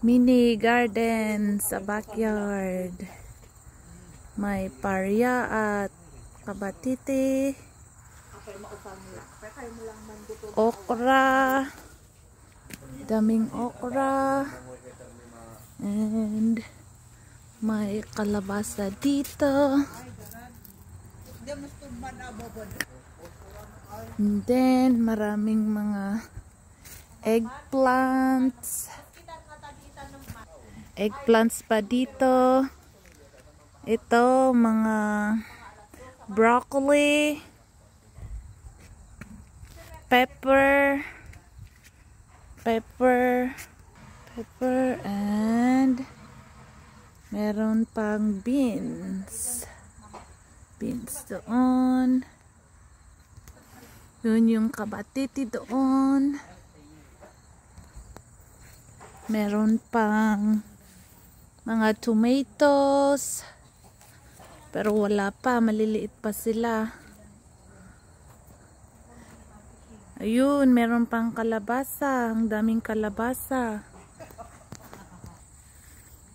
Mini garden sa backyard. May parya at kabatiti, okra, daming okra, and may kalabasa dito. And then maraming mga eggplants pa dito. Ito mga broccoli, pepper, and meron pang beans doon. Yun yung kabatiti doon. Meron pang mga tomatoes, pero wala pa, maliliit pa sila. Ayun, meron pang kalabasa, ang daming kalabasa.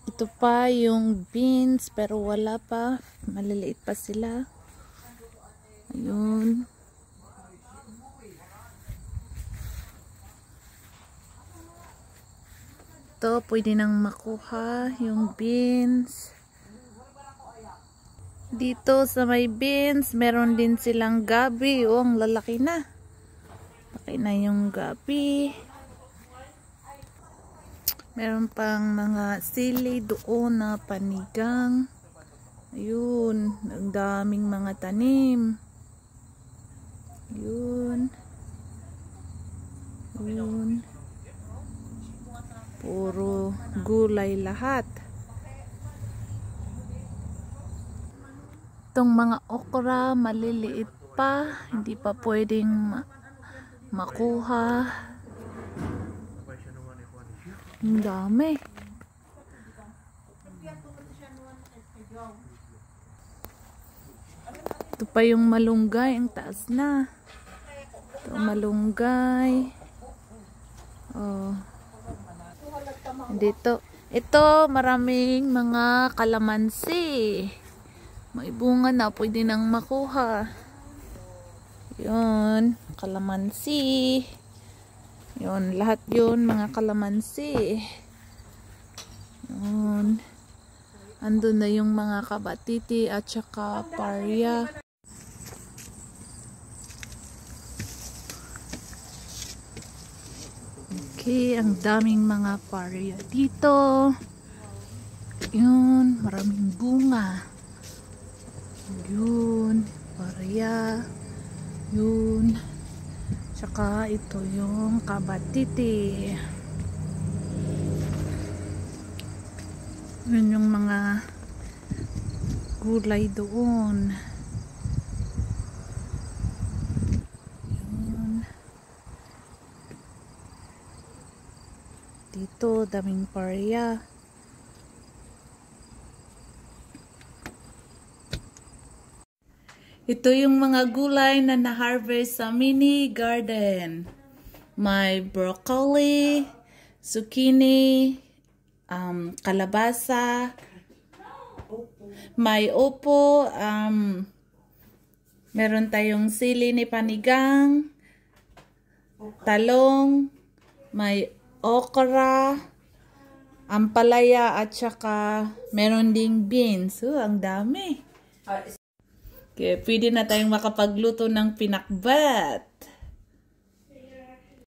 Ito pa yung beans, pero wala pa, maliliit pa sila. Ayun. Ito, pwede nang makuha yung beans. Dito sa may beans, meron din silang gabi. Oh, ang lalaki na. Laki na yung gabi. Meron pang mga sili doon na panigang. Ayun, ang daming mga tanim. Ayun. Ayun. Puro gulay lahat. Itong mga okra, maliliit pa. Hindi pa pwedeng makuha. Ang dami. Ito pa yung malunggay. Ang taas na. Ito malunggay. Oh. Dito. Ito, maraming mga kalamansi. May bunga na, pwede nang makuha. Yun, kalamansi. Yun, lahat yun, mga kalamansi. Yun. Andun na yung mga kabatiti at saka parya. Okay, ang daming mga parya dito. Yun, maraming bunga. Yun, parya. Yun. Tsaka ito yung kabatiti. Yun yung mga gulay doon. Yun. Dito, daming parya. Ito yung mga gulay na na-harvest sa mini garden. May broccoli, zucchini, kalabasa, may upo, meron tayong sili ni panigang, talong, may okra, ampalaya, at saka meron ding beans. Ang dami. Okay, pwede na tayong makapagluto ng pinakbat.